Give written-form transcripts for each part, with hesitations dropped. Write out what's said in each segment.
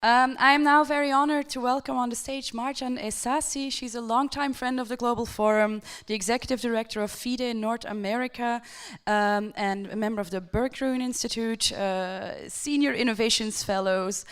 I am now very honored to welcome on the stage Marjan Ehsassi. She's a longtime friend of the Global Forum, the executive director of FIDE in North America, and a member of the Berggruen Institute, senior innovations fellows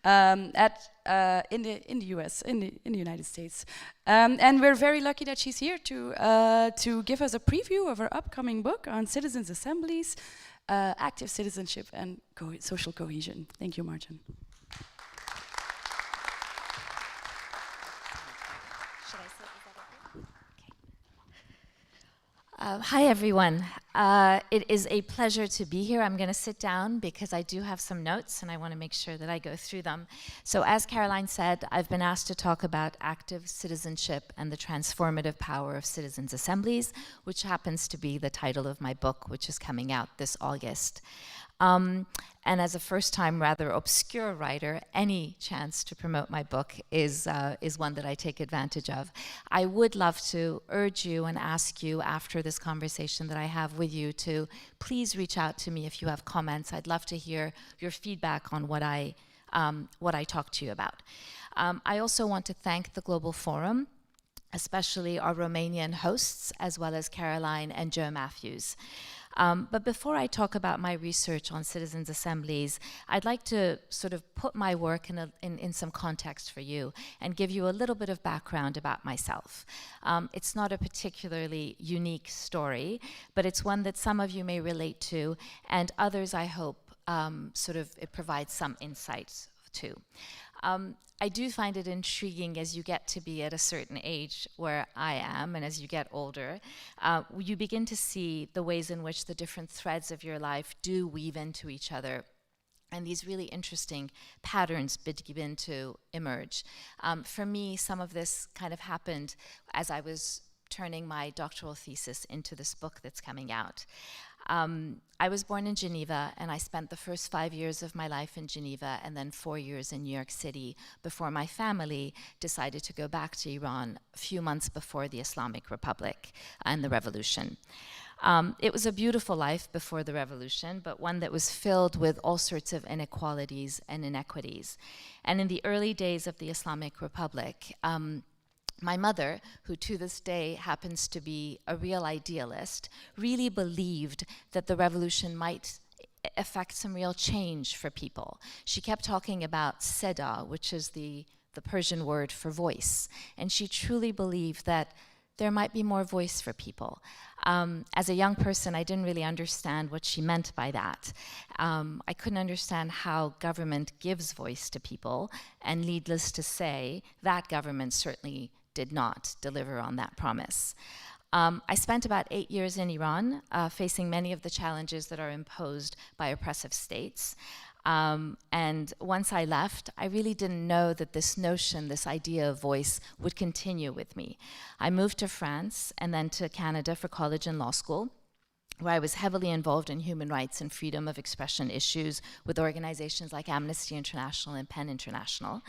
in the US, in the United States. And we're very lucky that she's here to give us a preview of her upcoming book on citizens' assemblies, active citizenship and social cohesion. Thank you, Marjan. Hi, everyone. It is a pleasure to be here. I'm going to sit down because I do have some notes and I want to make sure that I go through them. So as Caroline said, I've been asked to talk about active citizenship and the transformative power of citizens' assemblies, which happens to be the title of my book, which is coming out this August. And as a first-time, rather obscure writer, any chance to promote my book is one that I take advantage of. I would love to urge you and ask you after this conversation that I have with you to please reach out to me if you have comments. I'd love to hear your feedback on what I talk to you about. I also want to thank the Global Forum, especially our Romanian hosts, as well as Caroline and Joe Matthews. But before I talk about my research on citizens' assemblies, I'd like to sort of put my work in some context for you and give you a little bit of background about myself. It's not a particularly unique story, but it's one that some of you may relate to, and others, I hope, it provides some insights to. I do find it intriguing as you get to be at a certain age where I am, and as you get older, you begin to see the ways in which the different threads of your life do weave into each other. And these really interesting patterns begin to emerge. For me, some of this kind of happened as I was turning my doctoral thesis into this book that's coming out. I was born in Geneva, and I spent the first 5 years of my life in Geneva and then 4 years in New York City before my family decided to go back to Iran a few months before the Islamic Republic and the revolution. It was a beautiful life before the revolution, but one that was filled with all sorts of inequalities and inequities. And in the early days of the Islamic Republic, my mother, who to this day happens to be a real idealist, really believed that the revolution might affect some real change for people. She kept talking about seda, which is the Persian word for voice, and she truly believed that there might be more voice for people. As a young person, I didn't really understand what she meant by that. I couldn't understand how government gives voice to people, and needless to say, that government certainly did not deliver on that promise. I spent about 8 years in Iran, facing many of the challenges that are imposed by oppressive states. And once I left, I really didn't know that this notion, this idea of voice, would continue with me. I moved to France and then to Canada for college and law school, where I was heavily involved in human rights and freedom of expression issues with organizations like Amnesty International and PEN International.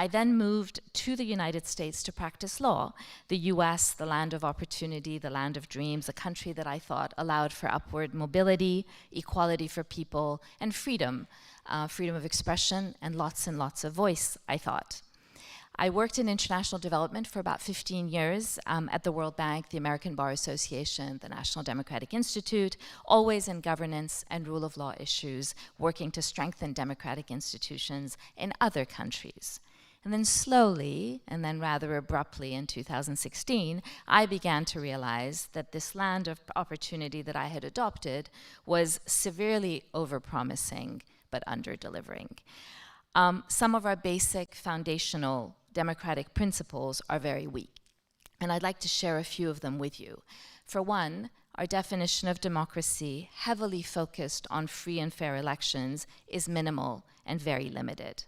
I then moved to the United States to practice law. The US, the land of opportunity, the land of dreams, a country that I thought allowed for upward mobility, equality for people, and freedom of expression, and lots of voice, I thought. I worked in international development for about 15 years at the World Bank, the American Bar Association, the National Democratic Institute, always in governance and rule of law issues, working to strengthen democratic institutions in other countries. And then slowly, and then rather abruptly in 2016, I began to realize that this land of opportunity that I had adopted was severely overpromising but under-delivering. Some of our basic foundational democratic principles are very weak, and I'd like to share a few of them with you. For one, our definition of democracy, heavily focused on free and fair elections, is minimal and very limited.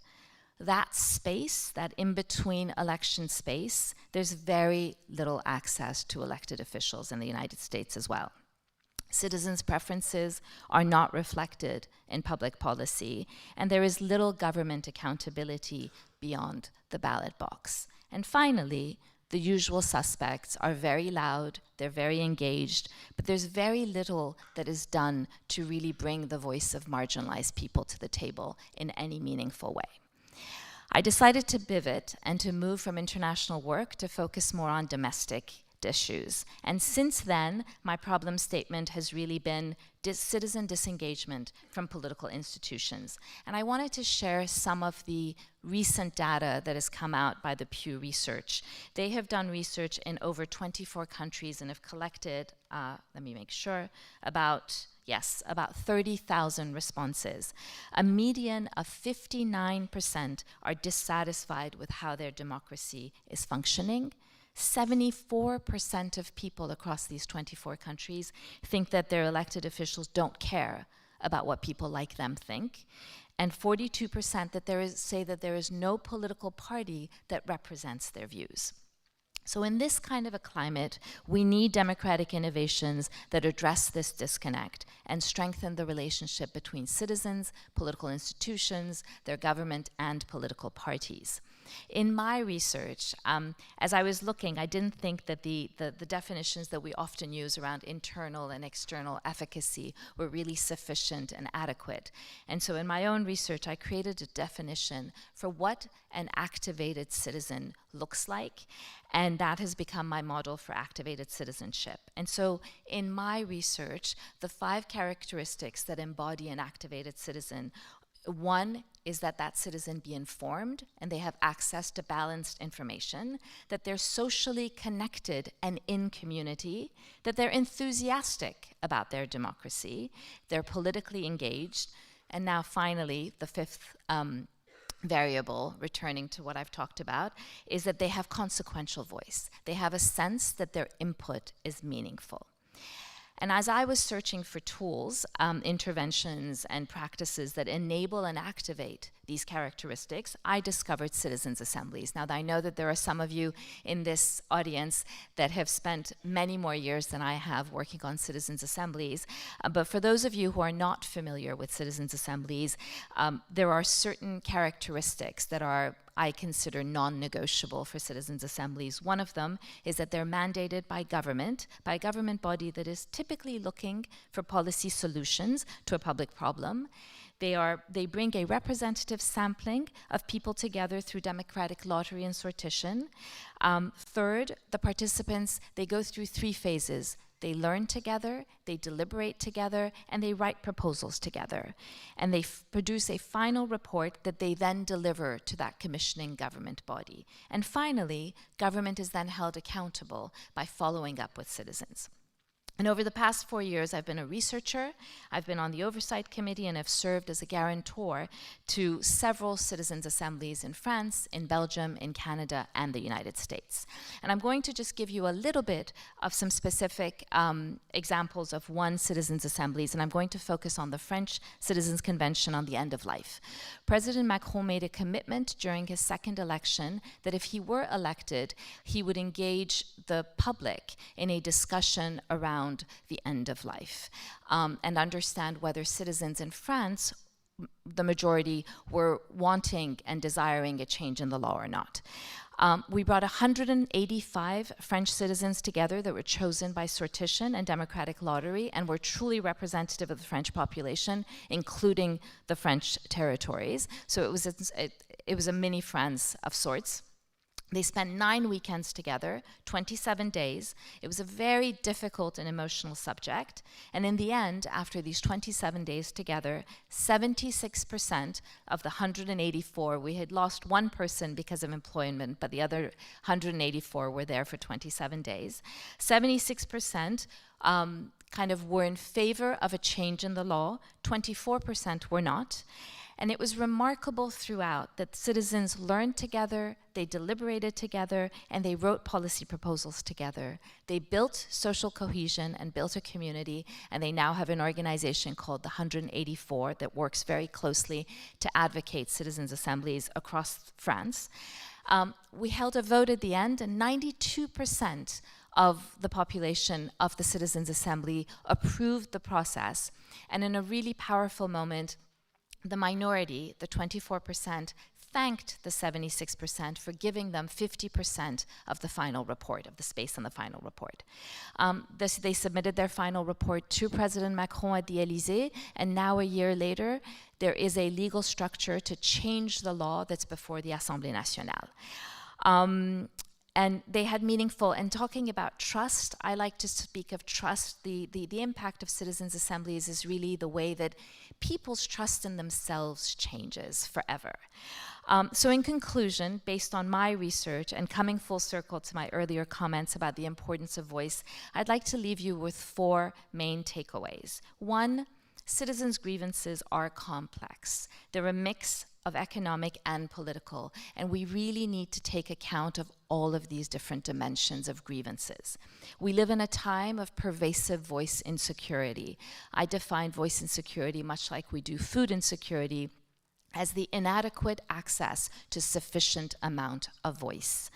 That space, that in-between election space, there's very little access to elected officials in the United States as well. Citizens' preferences are not reflected in public policy, and there is little government accountability beyond the ballot box. And finally, the usual suspects are very loud, they're very engaged, but there's very little that is done to really bring the voice of marginalized people to the table in any meaningful way. I decided to pivot and to move from international work to focus more on domestic issues. And since then, my problem statement has really been citizen disengagement from political institutions. And I wanted to share some of the recent data that has come out by the Pew Research. They have done research in over 24 countries and have collected, let me make sure, about 30,000 responses. A median of 59% are dissatisfied with how their democracy is functioning. 74% of people across these 24 countries think that their elected officials don't care about what people like them think, and 42% say that there is no political party that represents their views. So in this kind of a climate, we need democratic innovations that address this disconnect and strengthen the relationship between citizens, political institutions, their government, and political parties. In my research, as I was looking, I didn't think that the definitions that we often use around internal and external efficacy were really sufficient and adequate. And so in my own research, I created a definition for what an activated citizen looks like, and that has become my model for activated citizenship. And so in my research, the 5 characteristics that embody an activated citizen: 1 is that that citizen be informed and they have access to balanced information, that they're socially connected and in community, that they're enthusiastic about their democracy, they're politically engaged, and now finally, the 5th variable, returning to what I've talked about, is that they have consequential voice. They have a sense that their input is meaningful. And as I was searching for tools, interventions, and practices that enable and activate these characteristics, I discovered citizens' assemblies. Now, I know that there are some of you in this audience that have spent many more years than I have working on citizens' assemblies. But for those of you who are not familiar with citizens' assemblies, there are certain characteristics that are, I consider, non-negotiable for citizens' assemblies. One of them is that they're mandated by a government body that is typically looking for policy solutions to a public problem. They bring a representative sampling of people together through democratic lottery and sortition. Third, the participants, they go through 3 phases. They learn together, they deliberate together, and they write proposals together. And they produce a final report that they then deliver to that commissioning government body. And finally, government is then held accountable by following up with citizens. And over the past 4 years, I've been a researcher, I've been on the oversight committee, and have served as a guarantor to several citizens' assemblies in France, in Belgium, in Canada, and the United States. And I'm going to just give you a little bit of some specific examples of one citizens' assemblies, and I'm going to focus on the French Citizens' Convention on the End of Life. President Macron made a commitment during his 2nd election that if he were elected, he would engage the public in a discussion around the end of life, and understand whether citizens in France, the majority, were wanting and desiring a change in the law or not. We brought 185 French citizens together that were chosen by sortition and democratic lottery and were truly representative of the French population, including the French territories. So it was a mini France of sorts. They spent 9 weekends together, 27 days. It was a very difficult and emotional subject. And in the end, after these 27 days together, 76% of the 184, we had lost 1 person because of employment, but the other 184 were there for 27 days. 76% kind of were in favor of a change in the law. 24% were not. And it was remarkable throughout that citizens learned together, they deliberated together, and they wrote policy proposals together. They built social cohesion and built a community, and they now have an organization called the 184 that works very closely to advocate citizens' assemblies across France. We held a vote at the end, and 92% of the population of the Citizens' Assembly approved the process. And in a really powerful moment, the minority, the 24%, thanked the 76% for giving them 50% of the final report, of the space on the final report. They submitted their final report to President Macron at the Élysée, and now a year later, there is a legal structure to change the law that's before the Assemblée nationale. And they had meaningful, and talking about trust, I like to speak of trust. The impact of citizens' assemblies is really the way that people's trust in themselves changes forever. So in conclusion, based on my research and coming full circle to my earlier comments about the importance of voice, I'd like to leave you with 4 main takeaways. 1, citizens' grievances are complex. They're a mix of economic and political, and we really need to take account of all of these different dimensions of grievances. We live in a time of pervasive voice insecurity. I define voice insecurity much like we do food insecurity as the inadequate access to sufficient amount of voice.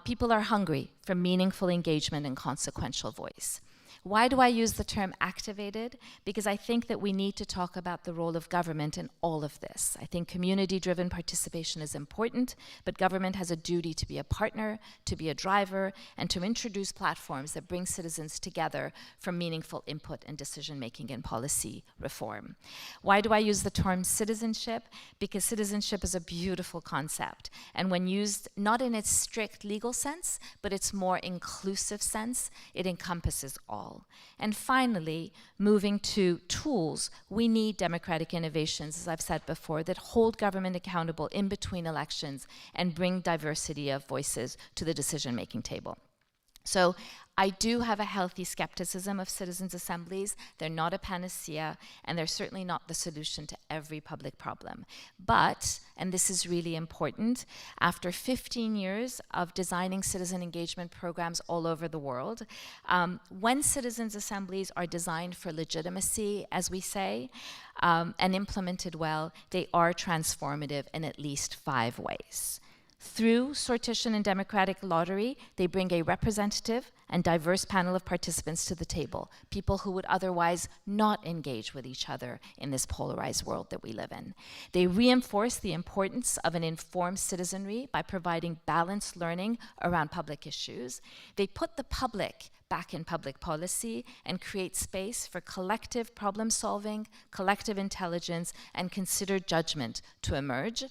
People are hungry for meaningful engagement and consequential voice. Why do I use the term activated? Because I think that we need to talk about the role of government in all of this. I think community-driven participation is important, but government has a duty to be a partner, to be a driver, and to introduce platforms that bring citizens together for meaningful input and decision-making and policy reform. Why do I use the term citizenship? Because citizenship is a beautiful concept, and when used not in its strict legal sense, but its more inclusive sense, it encompasses all. And finally, moving to tools, we need democratic innovations, as I've said before, that hold government accountable in between elections and bring diversity of voices to the decision-making table. So I do have a healthy skepticism of citizens' assemblies. They're not a panacea, and they're certainly not the solution to every public problem. But, and this is really important, after 15 years of designing citizen engagement programs all over the world, when citizens' assemblies are designed for legitimacy, as we say, and implemented well, they are transformative in at least 5 ways. Through sortition and democratic lottery, they bring a representative and diverse panel of participants to the table, people who would otherwise not engage with each other in this polarized world that we live in. They reinforce the importance of an informed citizenry by providing balanced learning around public issues. They put the public back in public policy and create space for collective problem solving, collective intelligence, and considered judgment to emerge.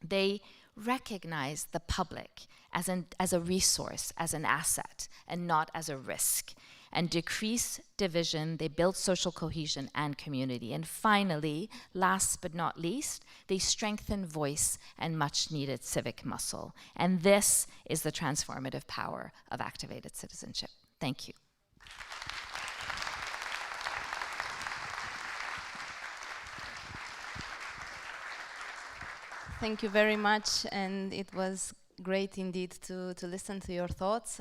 They recognize the public as a resource, as an asset, and not as a risk, and decrease division. They build social cohesion and community. And finally, last but not least, they strengthen voice and much needed civic muscle. And this is the transformative power of activated citizenship. Thank you. Thank you very much, and it was great indeed to listen to your thoughts.